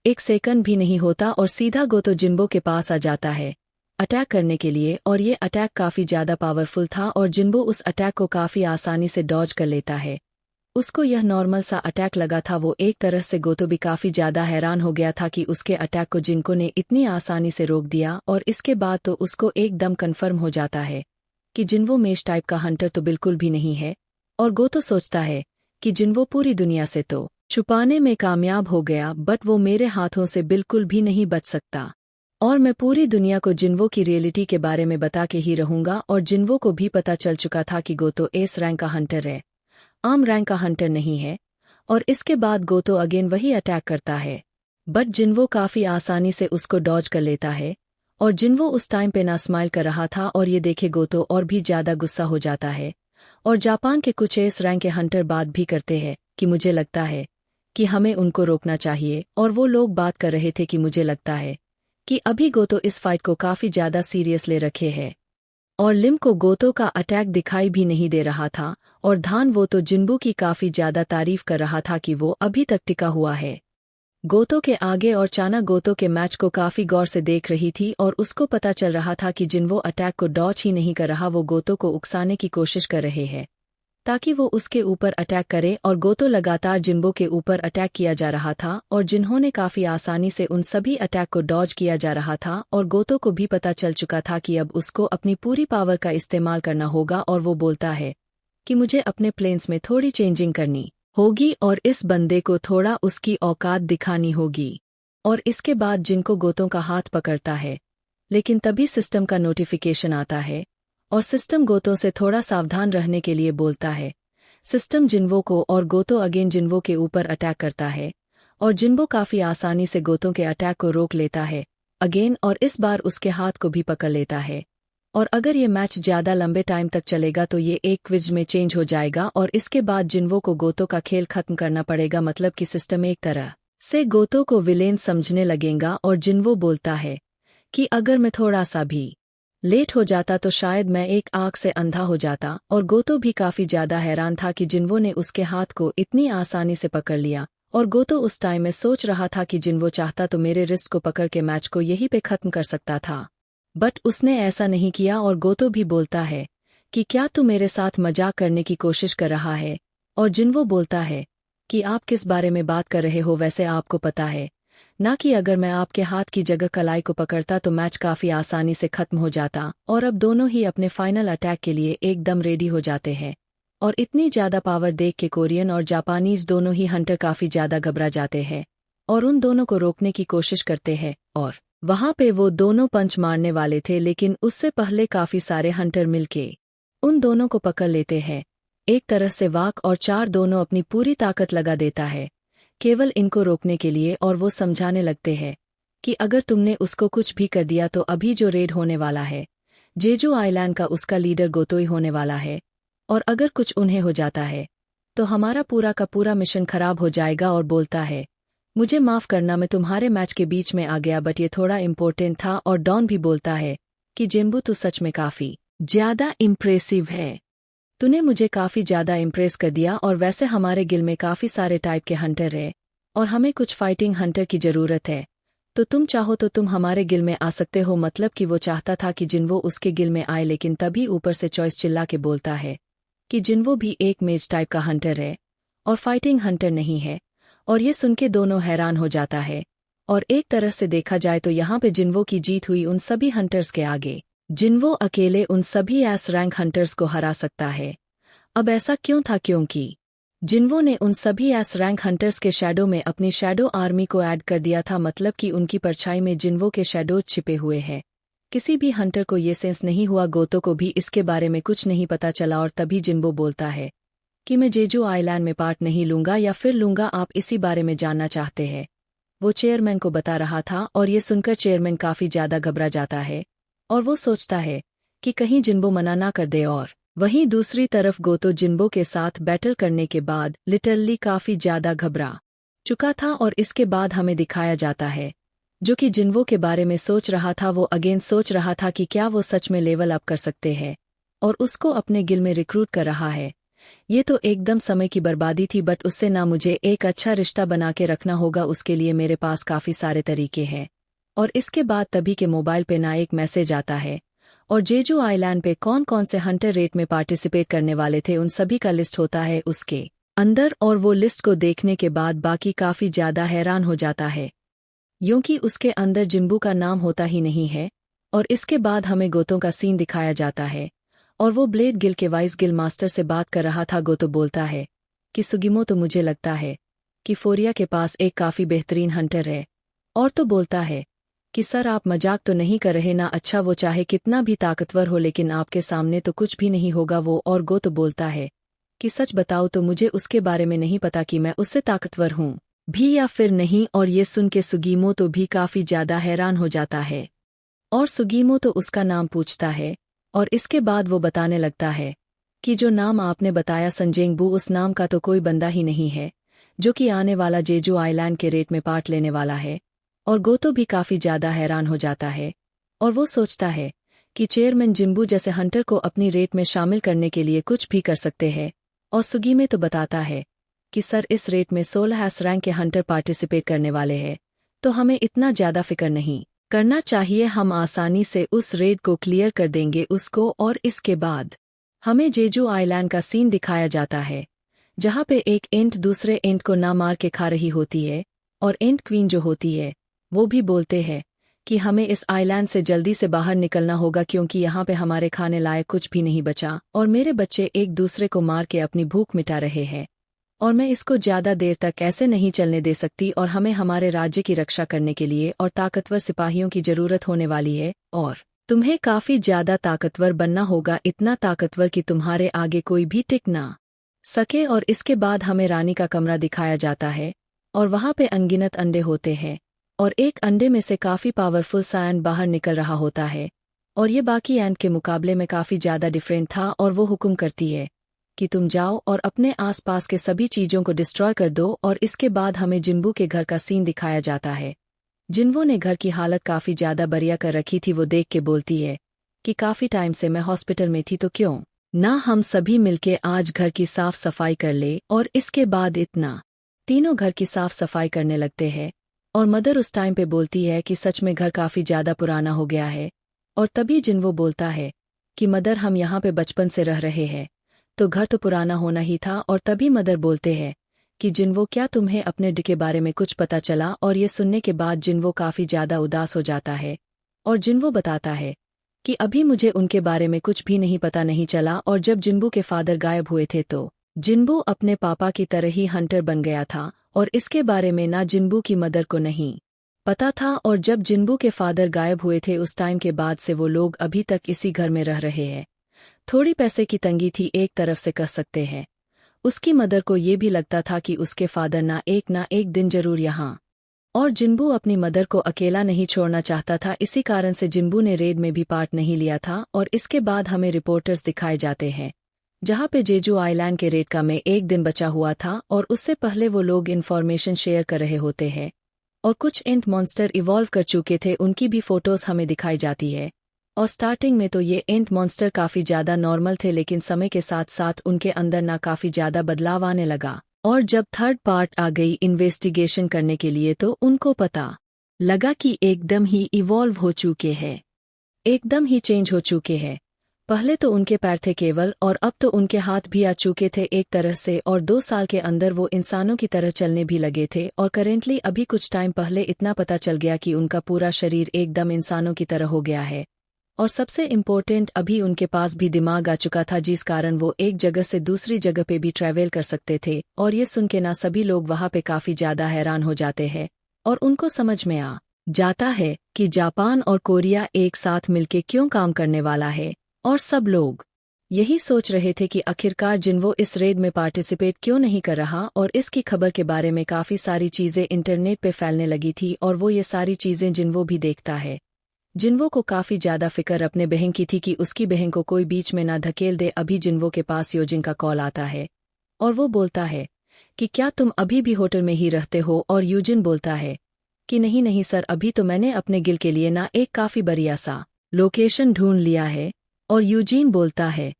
एक सेकंड भी नहीं होता और सीधा गोतो जिन्बो के पास आ जाता है अटैक करने के लिए। और ये अटैक काफी ज्यादा पावरफुल था और जिन्बो उस अटैक को काफी आसानी से डॉज कर लेता है। उसको यह नॉर्मल सा अटैक लगा था। वो एक तरह से गोतो भी काफी ज्यादा हैरान हो गया था कि उसके अटैक को जिनको ने इतनी आसानी से रोक दिया। और इसके बाद तो उसको एकदम कन्फर्म हो जाता है कि जिन्बो मेष टाइप का हंटर तो बिल्कुल भी नहीं है। और गोतो सोचता है कि जिन्बो पूरी दुनिया से तो छुपाने में कामयाब हो गया बट वो मेरे हाथों से बिल्कुल भी नहीं बच सकता और मैं पूरी दुनिया को जिन्बो की रियलिटी के बारे में बता के ही रहूंगा। और जिन्बो को भी पता चल चुका था कि गोतो एस रैंक का हंटर है, आम रैंक का हंटर नहीं है। और इसके बाद गोतो अगेन वही अटैक करता है बट जिन्बो काफी आसानी से उसको डॉज कर लेता है। और जिन्बो उस टाइम पे ना स्माइल कर रहा था और ये देखे गोतो और भी ज्यादा गुस्सा हो जाता है। और जापान के कुछ एस रैंक के हंटर बात भी करते हैं कि मुझे लगता है कि हमें उनको रोकना चाहिए। और वो लोग बात कर रहे थे कि मुझे लगता है कि अभी गोतो इस फाइट को काफी ज्यादा सीरियस ले रखे है और लिम को गोतो का अटैक दिखाई भी नहीं दे रहा था और धान वो तो जिन्बू की काफी ज्यादा तारीफ कर रहा था कि वो अभी तक टिका हुआ है। गोतो के आगे और चाना गोतो के मैच को काफी गौर से देख रही थी और उसको पता चल रहा था कि जिन्वो अटैक को डॉच ही नहीं कर रहा, वो गोतो को उकसाने की कोशिश कर रहे हैं ताकि वो उसके ऊपर अटैक करे और गोतो लगातार जिन्बो के ऊपर अटैक किया जा रहा था और जिन्होंने काफी आसानी से उन सभी अटैक को डॉज किया जा रहा था और गोतो को भी पता चल चुका था कि अब उसको अपनी पूरी पावर का इस्तेमाल करना होगा और वो बोलता है कि मुझे अपने प्लेन्स में थोड़ी चेंजिंग करनी होगी और इस बंदे को थोड़ा उसकी औकात दिखानी होगी। और इसके बाद जिनको गोतों का हाथ पकड़ता है, लेकिन तभी सिस्टम का नोटिफिकेशन आता है और सिस्टम गोतो से थोड़ा सावधान रहने के लिए बोलता है। सिस्टम जिन्वो को और गोतो अगेन जिन्वो के ऊपर अटैक करता है और जिन्वो काफी आसानी से गोतों के अटैक को रोक लेता है अगेन और इस बार उसके हाथ को भी पकड़ लेता है। और अगर ये मैच ज्यादा लंबे टाइम तक चलेगा तो ये एक क्विज में चेंज हो जाएगा और इसके बाद जिन्वो को गोतो का खेल खत्म करना पड़ेगा, मतलब कि सिस्टम एक तरह से गोतो को विलेन समझने लगेगा। और जिन्वो बोलता है कि अगर मैं थोड़ा सा भी लेट हो जाता तो शायद मैं एक आंख से अंधा हो जाता। और गोतो भी काफी ज्यादा हैरान था कि जिन्वो ने उसके हाथ को इतनी आसानी से पकड़ लिया और गोतो उस टाइम में सोच रहा था कि जिन्वो चाहता तो मेरे रिस्ट को पकड़ के मैच को यहीं पे खत्म कर सकता था, बट उसने ऐसा नहीं किया। और गोतो भी बोलता है कि क्या तू मेरे साथ मजाक करने की कोशिश कर रहा है। और जिन्वो बोलता है कि आप किस बारे में बात कर रहे हो, वैसे आपको पता है ना कि अगर मैं आपके हाथ की जगह कलाई को पकड़ता तो मैच काफी आसानी से खत्म हो जाता। और अब दोनों ही अपने फाइनल अटैक के लिए एकदम रेडी हो जाते हैं और इतनी ज्यादा पावर देख के कोरियन और जापानीज दोनों ही हंटर काफी ज्यादा घबरा जाते हैं और उन दोनों को रोकने की कोशिश करते हैं। और वहां पे वो दोनों पंच मारने वाले थे, लेकिन उससे पहले काफी सारे हंटर मिलके उन दोनों को पकड़ लेते हैं। एक तरह से वाक और चार दोनों अपनी पूरी ताकत लगा देता है केवल इनको रोकने के लिए और वो समझाने लगते हैं कि अगर तुमने उसको कुछ भी कर दिया तो अभी जो रेड होने वाला है जेजू आइलैंड का उसका लीडर गोतोई होने वाला है और अगर कुछ उन्हें हो जाता है तो हमारा पूरा का पूरा मिशन खराब हो जाएगा। और बोलता है मुझे माफ करना, मैं तुम्हारे मैच के बीच में आ गया, बट ये थोड़ा इम्पोर्टेंट था। और डॉन भी बोलता है कि जिन्बू तू सच में काफी ज्यादा इम्प्रेसिव है, तूने मुझे काफी ज्यादा इम्प्रेस कर दिया। और वैसे हमारे गिल में काफी सारे टाइप के हंटर है और हमें कुछ फाइटिंग हंटर की जरूरत है, तो तुम चाहो तो तुम हमारे गिल में आ सकते हो। मतलब कि वो चाहता था कि जिन्वो उसके गिल में आए, लेकिन तभी ऊपर से चॉइस चिल्ला के बोलता है कि जिन्वो भी एक मेज टाइप का हंटर है और फाइटिंग हंटर नहीं है। और ये सुन के दोनों हैरान हो जाता है। और एक तरह से देखा जाए तो यहाँ पे जिन्वो की जीत हुई उन सभी हंटर्स के आगे। जिन्वो अकेले उन सभी एस रैंक हंटर्स को हरा सकता है। अब ऐसा क्यों था? क्योंकि जिन्वो ने उन सभी एस रैंक हंटर्स के शैडो में अपनी शैडो आर्मी को ऐड कर दिया था, मतलब कि उनकी परछाई में जिन्वो के शैडोज छिपे हुए हैं। किसी भी हंटर को ये सेंस नहीं हुआ, गोतो को भी इसके बारे में कुछ नहीं पता चला। और तभी जिन्वो बोलता है कि मैं जेजू आइलैंड में पार्ट नहीं लूंगा, या फिर लूंगा, आप इसी बारे में जानना चाहते हैं। वो चेयरमैन को बता रहा था और ये सुनकर चेयरमैन काफी ज्यादा घबरा जाता है और वो सोचता है कि कहीं जिन्बो मना ना कर दे। और वहीं दूसरी तरफ गोतो जिन्बो के साथ बैटल करने के बाद लिटरली काफी ज्यादा घबरा चुका था। और इसके बाद हमें दिखाया जाता है जो कि जिन्वो के बारे में सोच रहा था। वो अगेन सोच रहा था कि क्या वो सच में लेवल अप कर सकते हैं और उसको अपने गिल में रिक्रूट कर रहा है। ये तो एकदम समय की बर्बादी थी, बट उससे ना मुझे एक अच्छा रिश्ता बना के रखना होगा, उसके लिए मेरे पास काफी सारे तरीके हैं। और इसके बाद तभी के मोबाइल पे ना एक मैसेज आता है और जेजू आइलैंड पे कौन कौन से हंटर रेट में पार्टिसिपेट करने वाले थे उन सभी का लिस्ट होता है उसके अंदर। और वो लिस्ट को देखने के बाद बाकी काफी ज्यादा हैरान हो जाता है, क्योंकि उसके अंदर जिन्बू का नाम होता ही नहीं है। और इसके बाद हमें गोतों का सीन दिखाया जाता है और वो ब्लेड गिल के वाइस गिल मास्टर से बात कर रहा था। गोतो बोलता है कि सुगिमो, तो मुझे लगता है कि फोरिया के पास एक काफी बेहतरीन हंटर है। और तो बोलता है कि सर आप मजाक तो नहीं कर रहे ना? अच्छा, वो चाहे कितना भी ताकतवर हो लेकिन आपके सामने तो कुछ भी नहीं होगा वो। और गोतो बोलता है कि सच बताओ तो मुझे उसके बारे में नहीं पता कि मैं उससे ताकतवर हूँ भी या फिर नहीं। और ये सुन के सुगीमो तो भी काफी ज्यादा हैरान हो जाता है और सुगीमो तो उसका नाम पूछता है और इसके बाद वो बताने लगता है कि जो नाम आपने बताया संजेंगबू, उस नाम का तो कोई बंदा ही नहीं है जो कि आने वाला जेजू आइलैंड के रेट में पार्ट लेने वाला है। और गोतो भी काफी ज्यादा हैरान हो जाता है और वो सोचता है कि चेयरमैन जिम्बू जैसे हंटर को अपनी रेट में शामिल करने के लिए कुछ भी कर सकते हैं। और सुगीमे तो बताता है कि सर इस रेट में 16 रैंक के हंटर पार्टिसिपेट करने वाले हैं, तो हमें इतना ज्यादा फिक्र नहीं करना चाहिए, हम आसानी से उस रेड को क्लियर कर देंगे उसको। और इसके बाद हमें जेजू आइलैंड का सीन दिखाया जाता है जहाँ पे एक एंट दूसरे एंट को ना मार के खा रही होती है और एंट क्वीन जो होती है वो भी बोलते हैं कि हमें इस आइलैंड से जल्दी से बाहर निकलना होगा क्योंकि यहाँ पे हमारे खाने लायक कुछ भी नहीं बचा और मेरे बच्चे एक दूसरे को मार के अपनी भूख मिटा रहे हैं और मैं इसको ज्यादा देर तक ऐसे नहीं चलने दे सकती और हमें हमारे राज्य की रक्षा करने के लिए और ताकतवर सिपाहियों की जरूरत होने वाली है और तुम्हें काफी ज्यादा ताकतवर बनना होगा, इतना ताकतवर कि तुम्हारे आगे कोई भी टिक ना सके। और इसके बाद हमें रानी का कमरा दिखाया जाता है और वहाँ पे अनगिनत अंडे होते हैं और एक अंडे में से काफी पावरफुल सा एंट बाहर निकल रहा होता है और ये बाकी एंट के मुकाबले में काफी ज्यादा डिफरेंट था और वो हुक्म करती है कि तुम जाओ और अपने आसपास के सभी चीजों को डिस्ट्रॉय कर दो। और इसके बाद हमें जिम्बू के घर का सीन दिखाया जाता है। जिन्वो ने घर की हालत काफी ज्यादा बढ़िया कर रखी थी, वो देख के बोलती है कि काफी टाइम से मैं हॉस्पिटल में थी तो क्यों ना हम सभी मिलके आज घर की साफ सफाई कर ले। और इसके बाद इतना तीनों घर की साफ सफाई करने लगते हैं और मदर उस टाइम पे बोलती है कि सच में घर काफी ज्यादा पुराना हो गया है। और तभी जिन्वो बोलता है कि मदर हम यहाँ पे बचपन से रह रहे हैं तो घर तो पुराना होना ही था। और तभी मदर बोलते हैं कि जिन्वो क्या तुम्हें अपने डे के बारे में कुछ पता चला। और ये सुनने के बाद जिन्वो काफी ज्यादा उदास हो जाता है और जिन्वो बताता है कि अभी मुझे उनके बारे में कुछ भी नहीं पता नहीं चला। और जब जिन्बू के फादर गायब हुए थे तो जिन्बू अपने पापा की तरह ही हंटर बन गया था और इसके बारे में ना जिन्बू की मदर को नहीं पता था। और जब जिन्बू के फादर गायब हुए थे उस टाइम के बाद से वो लोग अभी तक इसी घर में रह रहे हैं। थोड़ी पैसे की तंगी थी एक तरफ से कह सकते हैं। उसकी मदर को ये भी लगता था कि उसके फादर ना एक दिन जरूर यहाँ। और जिन्बू अपनी मदर को अकेला नहीं छोड़ना चाहता था, इसी कारण से जिन्बू ने रेड में भी पार्ट नहीं लिया था। और इसके बाद हमें रिपोर्टर्स दिखाए जाते हैं जहाँ पे जेजू आइलैंड के रेड का में एक दिन बचा हुआ था और उससे पहले वो लोग इन्फॉर्मेशन शेयर कर रहे होते हैं और कुछ एंट मॉन्स्टर इवॉल्व कर चुके थे, उनकी भी फोटोज हमें दिखाई जाती है। और स्टार्टिंग में तो ये एंट मॉन्स्टर काफी ज्यादा नॉर्मल थे लेकिन समय के साथ साथ उनके अंदर ना काफी ज्यादा बदलाव आने लगा। और जब थर्ड पार्ट आ गई इन्वेस्टिगेशन करने के लिए तो उनको पता लगा कि एकदम ही इवॉल्व हो चुके हैं, एकदम ही चेंज हो चुके हैं। पहले तो उनके पैर थे केवल और अब तो उनके हाथ भी आ चुके थे एक तरह से और 2 साल के अंदर वो इंसानों की तरह चलने भी लगे थे। और करेंटली अभी कुछ टाइम पहले इतना पता चल गया कि उनका पूरा शरीर एकदम इंसानों की तरह हो गया है। और सबसे इम्पोर्टेंट अभी उनके पास भी दिमाग आ चुका था जिस कारण वो एक जगह से दूसरी जगह पे भी ट्रैवल कर सकते थे। और ये सुन के ना सभी लोग वहाँ पे काफी ज्यादा हैरान हो जाते हैं और उनको समझ में आ जाता है कि जापान और कोरिया एक साथ मिलके क्यों काम करने वाला है। और सब लोग यही सोच रहे थे कि आखिरकार जिन्वो इस रेड में पार्टिसिपेट क्यों नहीं कर रहा। और इसकी खबर के बारे में काफी सारी चीजें इंटरनेट पे फैलने लगी थी और वो ये सारी चीजें जिन्वो भी देखता है। जिन्वो को काफी ज्यादा फिक्र अपने बहन की थी कि उसकी बहन को कोई बीच में ना धकेल दे। अभी जिन्वो के पास योजिन का कॉल आता है और वो बोलता है कि क्या तुम अभी भी होटल में ही रहते हो। और यूजिन बोलता है कि नहीं नहीं सर, अभी तो मैंने अपने गिल के लिए ना एक काफी बढ़िया सा लोकेशन ढूंढ लिया है। और यूजिन बोलता है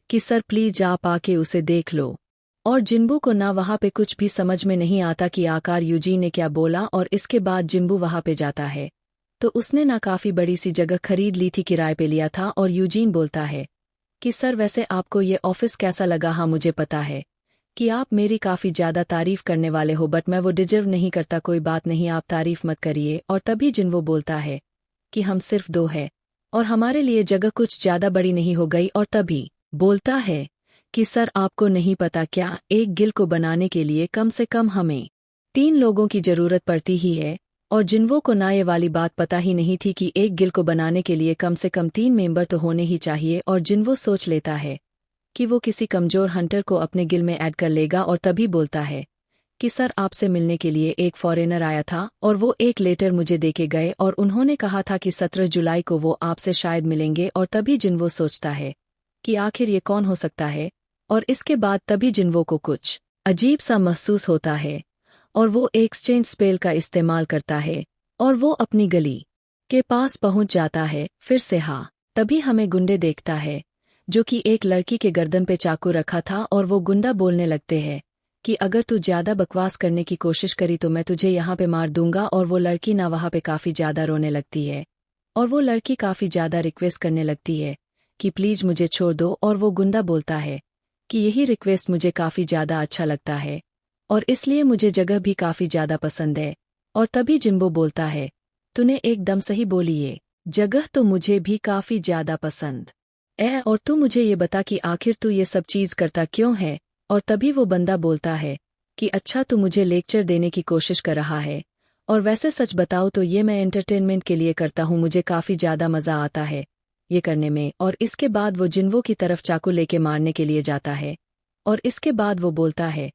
कि सर प्लीज आप आके उसे देख लो। और जिन्बू को ना वहाँ पे कुछ भी समझ में नहीं आता कि आकार यूजिन ने क्या बोला। और इसके बाद जिन्बू वहाँ पे जाता है तो उसने ना काफी बड़ी सी जगह खरीद ली थी, किराए पे लिया था। और यूजिन बोलता है कि सर वैसे आपको ये ऑफिस कैसा लगा। हाँ मुझे पता है कि आप मेरी काफी ज्यादा तारीफ करने वाले हो बट मैं वो डिजर्व नहीं करता, कोई बात नहीं आप तारीफ मत करिए। और तभी जिन्वो बोलता है कि हम सिर्फ 2 हैं और हमारे लिए जगह कुछ ज्यादा बड़ी नहीं हो गई। और तभी बोलता है कि सर आपको नहीं पता क्या, एक गिल को बनाने के लिए कम से कम हमें 3 लोगों की जरूरत पड़ती ही है। और जिन्वो को ना ये वाली बात पता ही नहीं थी कि एक गिल को बनाने के लिए कम से कम 3 मेंबर तो होने ही चाहिए। और जिन्वो सोच लेता है कि वो किसी कमजोर हंटर को अपने गिल में ऐड कर लेगा। और तभी बोलता है कि सर आपसे मिलने के लिए एक फॉरेनर आया था और वो एक लेटर मुझे देके गए और उन्होंने कहा था कि 17 जुलाई को वो आपसे शायद मिलेंगे। और तभी जिन्वो सोचता है कि आखिर ये कौन हो सकता है। और इसके बाद तभी जिन्वो को कुछ अजीब सा महसूस होता है और वो एक्सचेंज स्पेल का इस्तेमाल करता है और वो अपनी गली के पास पहुंच जाता है। फिर से हाँ, तभी हमें गुंडे देखता है जो कि एक लड़की के गर्दन पे चाकू रखा था, और वो गुंडा बोलने लगते हैं कि अगर तू ज्यादा बकवास करने की कोशिश करी तो मैं तुझे यहाँ पे मार दूंगा। और वो लड़की ना वहाँ पे काफी ज्यादा रोने लगती है, और वो लड़की काफी ज्यादा रिक्वेस्ट करने लगती है कि प्लीज मुझे छोड़ दो। और वो गुंडा बोलता है कि यही रिक्वेस्ट मुझे काफी ज्यादा अच्छा लगता है, और इसलिए मुझे जगह भी काफी ज्यादा पसंद है। और तभी जिम्बो बोलता है, तूने एकदम सही बोली, ये जगह तो मुझे भी काफी ज्यादा पसंद है। और तू मुझे ये बता कि आखिर तू ये सब चीज करता क्यों है। और तभी वो बंदा बोलता है कि अच्छा, तू मुझे लेक्चर देने की कोशिश कर रहा है, और वैसे सच बताओ तो ये मैं एंटरटेनमेंट के लिए करता हूँ, मुझे काफी ज्यादा मजा आता है ये करने में। और इसके बाद वो जिन्वो की तरफ चाकू लेके मारने के लिए जाता है, और इसके बाद वो बोलता है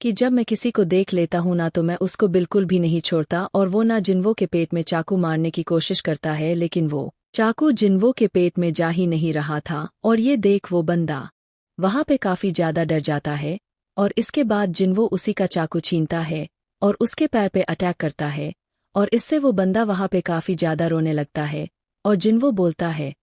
कि जब मैं किसी को देख लेता हूं ना तो मैं उसको बिल्कुल भी नहीं छोड़ता। और वो ना जिन्वो के पेट में चाकू मारने की कोशिश करता है, लेकिन वो चाकू जिन्वो के पेट में जा ही नहीं रहा था। और ये देख वो बंदा वहां पे काफी ज्यादा डर जाता है, और इसके बाद जिन्वो उसी का चाकू छीनता है और उसके पैर पे अटैक करता है। और इससे वो बंदा वहां पे काफी ज्यादा रोने लगता है, और जिन्वो बोलता है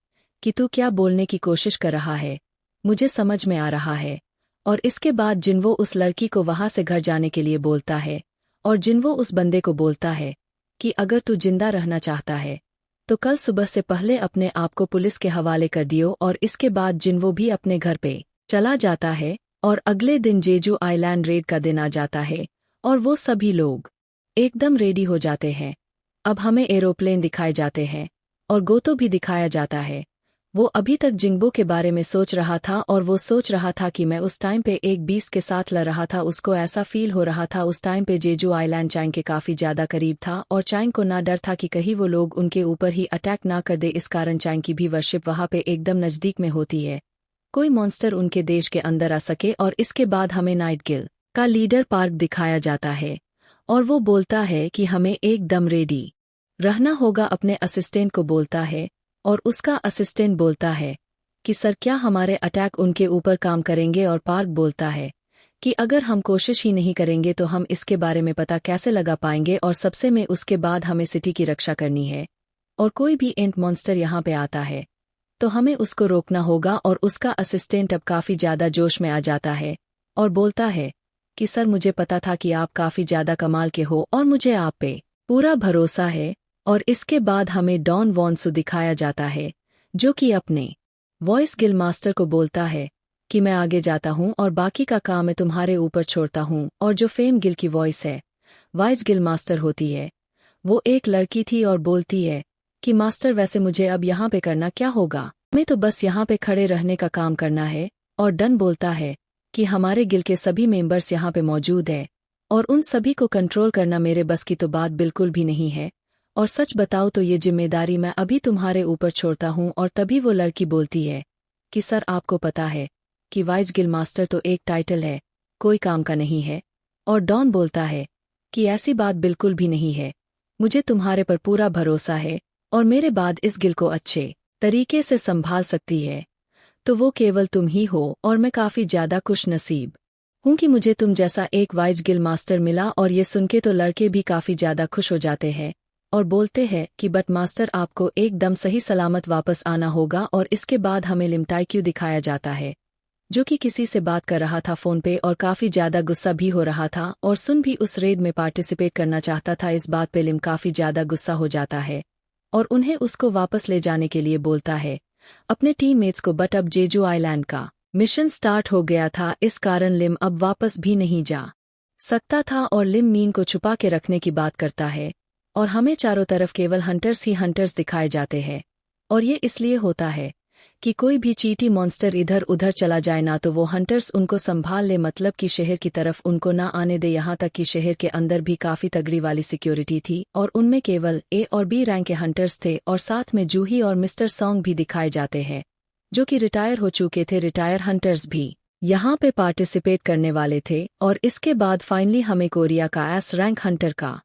कि तू क्या बोलने की कोशिश कर रहा है, मुझे समझ में आ रहा है। और इसके बाद जिन्वो उस लड़की को वहां से घर जाने के लिए बोलता है, और जिन्वो उस बंदे को बोलता है कि अगर तू जिंदा रहना चाहता है तो कल सुबह से पहले अपने आप को पुलिस के हवाले कर दियो। और इसके बाद जिन्वो भी अपने घर पे चला जाता है, और अगले दिन जेजू आइलैंड रेड का दिन आ जाता है, और वो सभी लोग एकदम रेडी हो जाते हैं। अब हमें एरोप्लेन दिखाए जाते हैं, और गोतो भी दिखाया जाता है। वो अभी तक जिंगबो के बारे में सोच रहा था, और वो सोच रहा था कि मैं उस टाइम पे एक बीस के साथ लड़ रहा था। उसको ऐसा फील हो रहा था उस टाइम पे जेजू आइलैंड चाइंग के काफी ज्यादा करीब था, और चाइंग को ना डर था कि कहीं वो लोग उनके ऊपर ही अटैक ना कर दे। इस कारण चाइंग की भी वर्शिप वहां पे एकदम नजदीक में होती है, कोई मॉन्स्टर उनके देश के अंदर आ सके। और इसके बाद हमें नाइट गिल का लीडर पार्क दिखाया जाता है, और वो बोलता है कि हमें एकदम रेडी रहना होगा। अपने असिस्टेंट को बोलता है, और उसका असिस्टेंट बोलता है कि सर क्या हमारे अटैक उनके ऊपर काम करेंगे। और पार्क बोलता है कि अगर हम कोशिश ही नहीं करेंगे तो हम इसके बारे में पता कैसे लगा पाएंगे। और सबसे में उसके बाद हमें सिटी की रक्षा करनी है, और कोई भी एंट मॉन्स्टर यहाँ पे आता है तो हमें उसको रोकना होगा। और उसका असिस्टेंट अब काफी ज्यादा जोश में आ जाता है, और बोलता है कि सर मुझे पता था कि आप काफी ज्यादा कमाल के हो, और मुझे आप पे पूरा भरोसा है। और इसके बाद हमें डॉन वॉन्सु दिखाया जाता है, जो कि अपने वॉइस गिल मास्टर को बोलता है कि मैं आगे जाता हूं और बाकी का काम मैं तुम्हारे ऊपर छोड़ता हूं। और जो फेम गिल की वॉइस है, वाइस गिल मास्टर होती है, वो एक लड़की थी, और बोलती है कि मास्टर वैसे मुझे अब यहाँ पे करना क्या होगा, हमें तो बस यहाँ पे खड़े रहने का काम करना है। और डन बोलता है कि हमारे गिल के सभी मेंबर्स यहाँ पे मौजूद है, और उन सभी को कंट्रोल करना मेरे बस की तो बात बिल्कुल भी नहीं है, और सच बताओ तो ये जिम्मेदारी मैं अभी तुम्हारे ऊपर छोड़ता हूँ। और तभी वो लड़की बोलती है कि सर आपको पता है कि वाइस गिल मास्टर तो एक टाइटल है, कोई काम का नहीं है। और डॉन बोलता है कि ऐसी बात बिल्कुल भी नहीं है, मुझे तुम्हारे पर पूरा भरोसा है, और मेरे बाद इस गिल को अच्छे तरीके से संभाल सकती है तो वो केवल तुम ही हो। और मैं काफी ज्यादा खुश नसीब हूँ कि मुझे तुम जैसा एक वाइस गिल मास्टर मिला। और ये सुनके तो लड़के भी काफी ज्यादा खुश हो जाते हैं, और बोलते हैं कि बट मास्टर आपको एकदम सही सलामत वापस आना होगा। और इसके बाद हमें लिमटाई क्यों दिखाया जाता है, जो कि किसी से बात कर रहा था फोन पे, और काफी ज्यादा गुस्सा भी हो रहा था। और सुन भी उस रेड में पार्टिसिपेट करना चाहता था। इस बात पे लिम काफी ज्यादा गुस्सा हो जाता है, और उन्हें उसको वापस ले जाने के लिए बोलता है अपने टीममेट्स को। बट अब जेजू आइलैंड का मिशन स्टार्ट हो गया था, इस कारण लिम अब वापस भी नहीं जा सकता था। और लिम मीन को छुपा के रखने की बात करता है, और हमें चारों तरफ केवल हंटर्स ही हंटर्स दिखाए जाते हैं। और ये इसलिए होता है कि कोई भी चीटी मॉन्स्टर इधर उधर चला जाए ना तो वो हंटर्स उनको संभाल ले, मतलब कि शहर की तरफ उनको ना आने दे। यहाँ तक कि शहर के अंदर भी काफी तगड़ी वाली सिक्योरिटी थी, और उनमें केवल ए और बी रैंक के हंटर्स थे। और साथ में जूही और मिस्टर सॉन्ग भी दिखाए जाते हैं, जो कि रिटायर हो चुके थे। रिटायर हंटर्स भी यहाँ पे पार्टिसिपेट करने वाले थे। और इसके बाद फाइनली हमें कोरिया का एस रैंक हंटर का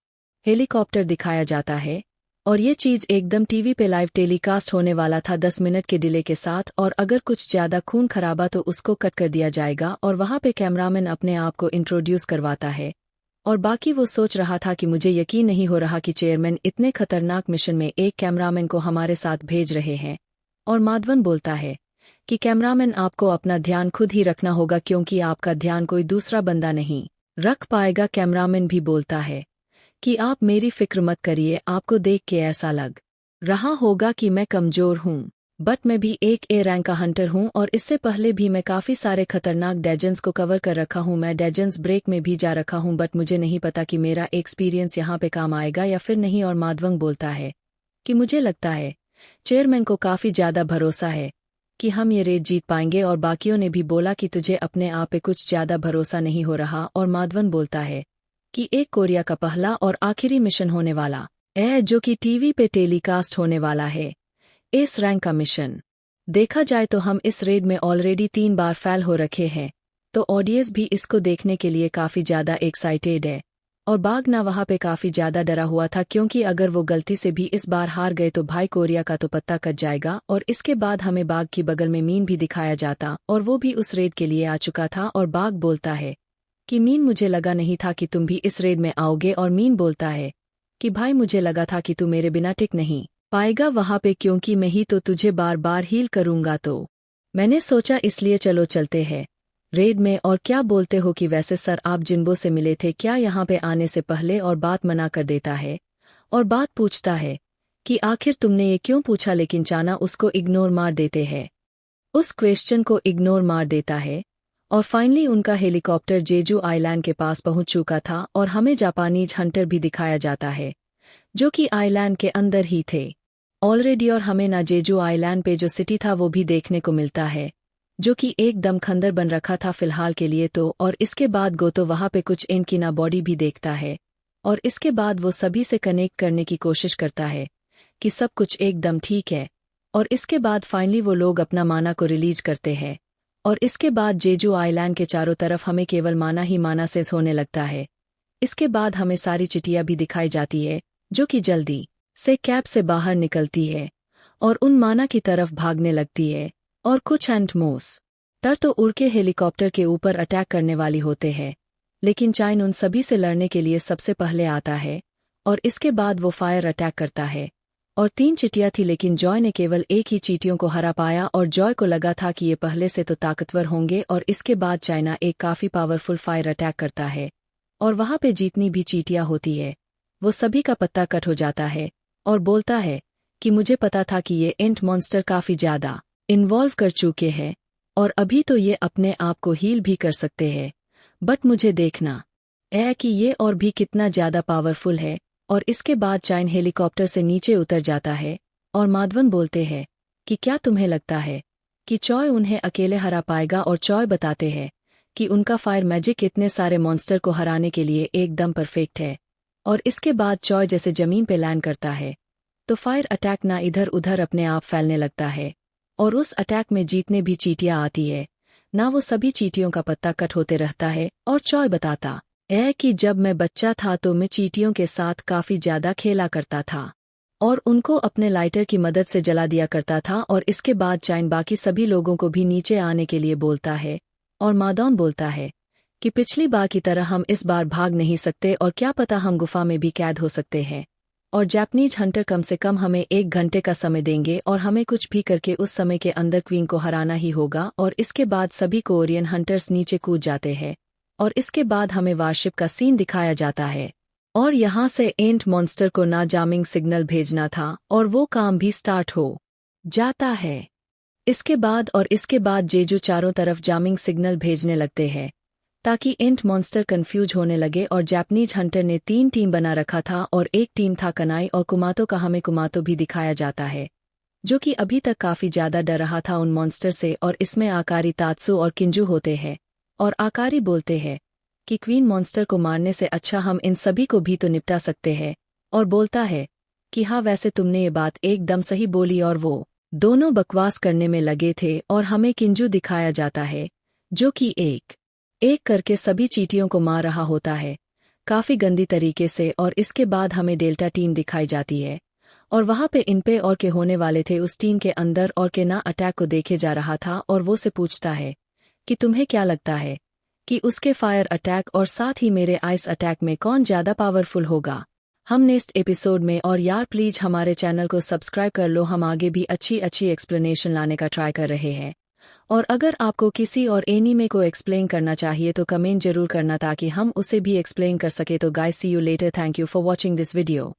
हेलीकॉप्टर दिखाया जाता है, और ये चीज एकदम टीवी पे लाइव टेलीकास्ट होने वाला था 10 मिनट के डिले के साथ। और अगर कुछ ज्यादा खून खराबा तो उसको कट कर दिया जाएगा। और वहां पे कैमरामैन अपने आप को इंट्रोड्यूस करवाता है, और बाकी वो सोच रहा था कि मुझे यकीन नहीं हो रहा कि चेयरमैन इतने खतरनाक मिशन में एक कैमरामैन को हमारे साथ भेज रहे हैं। और माधवन बोलता है कि कैमरामैन आपको अपना ध्यान खुद ही रखना होगा क्योंकि आपका ध्यान कोई दूसरा बंदा नहीं रख पाएगा। कैमरामैन भी बोलता है कि आप मेरी फिक्र मत करिए, आपको देख के ऐसा लग रहा होगा कि मैं कमजोर हूँ, बट मैं भी एक ए रैंक का हंटर हूँ और इससे पहले भी मैं काफ़ी सारे खतरनाक डेजन्स को कवर कर रखा हूँ। मैं डेजन्स ब्रेक में भी जा रखा हूँ, बट मुझे नहीं पता कि मेरा एक्सपीरियंस यहाँ पे काम आएगा या फिर नहीं। और माधवन बोलता है कि मुझे लगता है चेयरमैन को काफ़ी ज़्यादा भरोसा है कि हम ये रेड जीत पाएंगे। और बाकियों ने भी बोला कि तुझे अपने आप पे कुछ ज़्यादा भरोसा नहीं हो रहा। और माधवन बोलता है कि एक कोरिया का पहला और आखिरी मिशन होने वाला है जो कि टीवी पे टेलीकास्ट होने वाला है। इस रैंक का मिशन देखा जाए तो हम इस रेड में ऑलरेडी 3 बार फेल हो रखे हैं, तो ऑडियंस भी इसको देखने के लिए काफ़ी ज़्यादा एक्साइटेड है। और बाघना वहाँ पे काफ़ी ज़्यादा डरा हुआ था क्योंकि अगर वो गलती से भी इस बार हार गए तो भाई कोरिया का तो पत्ता कट जाएगा। और इसके बाद हमें बाघ की बगल में मीन भी दिखाया जाता और वो भी उस रेड के लिए आ चुका था। और बाघ बोलता है कि मीन मुझे लगा नहीं था कि तुम भी इस रेड में आओगे। और मीन बोलता है कि भाई मुझे लगा था कि तू मेरे बिना टिक नहीं पाएगा वहाँ पे क्योंकि मैं ही तो तुझे बार बार हील करूंगा, तो मैंने सोचा इसलिए चलो चलते हैं रेड में। और क्या बोलते हो कि वैसे सर आप जिन्बो से मिले थे क्या यहाँ पे आने से पहले? और बात मना कर देता है और बात पूछता है कि आखिर तुमने ये क्यों पूछा, लेकिन चाना उसको इग्नोर मार देते हैं, उस क्वेश्चन को इग्नोर मार देता है। और फाइनली उनका हेलीकॉप्टर जेजू आइलैंड के पास पहुंच चुका था और हमें जापानीज हंटर भी दिखाया जाता है जो कि आइलैंड के अंदर ही थे ऑलरेडी। और हमें ना जेजू आइलैंड पे जो सिटी था वो भी देखने को मिलता है जो कि एकदम खंडर बन रखा था फिलहाल के लिए तो। और इसके बाद गोतो वहाँ पे कुछ इनकी ना बॉडी भी देखता है और इसके बाद वो सभी से कनेक्ट करने की कोशिश करता है कि सब कुछ एकदम ठीक है। और इसके बाद फाइनली वो लोग अपना माना को रिलीज करते हैं और इसके बाद जेजू आइलैंड के चारों तरफ हमें केवल माना ही माना सेज होने लगता है। इसके बाद हमें सारी चिटिया भी दिखाई जाती है जो कि जल्दी से कैब से बाहर निकलती है और उन माना की तरफ भागने लगती है। और कुछ एंटमोस टर तो उड़ के हेलीकॉप्टर के ऊपर अटैक करने वाली होते हैं, लेकिन चाइन उन सभी से लड़ने के लिए सबसे पहले आता है और इसके बाद वो फायर अटैक करता है। और 3 चिटियां थी लेकिन जॉय ने केवल एक ही चींटियों को हरा पाया और जॉय को लगा था कि ये पहले से तो ताकतवर होंगे। और इसके बाद चाइना एक काफ़ी पावरफुल फायर अटैक करता है और वहाँ पे जितनी भी चींटियां होती है वो सभी का पत्ता कट हो जाता है और बोलता है कि मुझे पता था कि ये एंट मॉन्स्टर काफ़ी ज़्यादा इन्वॉल्व कर चुके हैं और अभी तो ये अपने आप को हील भी कर सकते हैं, बट मुझे देखना है कि ये और भी कितना ज़्यादा पावरफुल है। और इसके बाद चाइन हेलीकॉप्टर से नीचे उतर जाता है और माधवन बोलते हैं कि क्या तुम्हें लगता है कि चॉय उन्हें अकेले हरा पाएगा? और चॉय बताते हैं कि उनका फायर मैजिक इतने सारे मॉन्स्टर को हराने के लिए एकदम परफेक्ट है। और इसके बाद चॉय जैसे जमीन पे लैंड करता है तो फायर अटैक ना इधर उधर अपने आप फैलने लगता है और उस अटैक में जीतने भी चींटियां आती है ना वो सभी चींटियों का पत्ता कट होते रहता है। और चॉय बताता है कि जब मैं बच्चा था तो मैं चींटियों के साथ काफ़ी ज़्यादा खेला करता था और उनको अपने लाइटर की मदद से जला दिया करता था। और इसके बाद चाइन बाकी सभी लोगों को भी नीचे आने के लिए बोलता है और मादौन बोलता है कि पिछली बार की तरह हम इस बार भाग नहीं सकते और क्या पता हम गुफा में भी कैद हो सकते हैं। और जापानीज हंटर कम से कम हमें 1 घंटे का समय देंगे और हमें कुछ भी करके उस समय के अंदर क्वीन को हराना ही होगा। और इसके बाद सभी कोरियन हंटर्स नीचे कूद जाते हैं और इसके बाद हमें वारशिप का सीन दिखाया जाता है और यहाँ से एंट मॉन्स्टर को ना जामिंग सिग्नल भेजना था और वो काम भी स्टार्ट हो जाता है। इसके बाद जेजू चारों तरफ जामिंग सिग्नल भेजने लगते हैं ताकि एंट मॉन्स्टर कंफ्यूज होने लगे। और जापानीज हंटर ने 3 टीम बना रखा था और एक टीम था कनाई और कुमातो का। हमें कुमातो भी दिखाया जाता है जो कि अभी तक काफ़ी ज़्यादा डर रहा था उन मॉन्स्टर से। और इसमें आकारी, तात्सु और किंजू होते हैं और आकारी बोलते हैं कि क्वीन मॉन्स्टर को मारने से अच्छा हम इन सभी को भी तो निपटा सकते हैं। और बोलता है कि हाँ वैसे तुमने ये बात एकदम सही बोली। और वो दोनों बकवास करने में लगे थे और हमें किंजू दिखाया जाता है जो कि एक करके सभी चींटियों को मार रहा होता है काफ़ी गंदी तरीके से। और इसके बाद हमें डेल्टा टीम दिखाई जाती है और वहाँ पे इन पे और के होने वाले थे उस टीम के अंदर और के ना अटैक को देखे जा रहा था और वो से पूछता है कि तुम्हें क्या लगता है कि उसके फायर अटैक और साथ ही मेरे आइस अटैक में कौन ज़्यादा पावरफुल होगा। हम नेक्स्ट एपिसोड में, और यार प्लीज हमारे चैनल को सब्सक्राइब कर लो, हम आगे भी अच्छी अच्छी एक्सप्लेनेशन लाने का ट्राई कर रहे हैं। और अगर आपको किसी और एनीमे को एक्सप्लेन करना चाहिए तो कमेंट जरूर करना ताकि हम उसे भी एक्सप्लेन कर सके। तो guys, see you later, thank you for watching this video.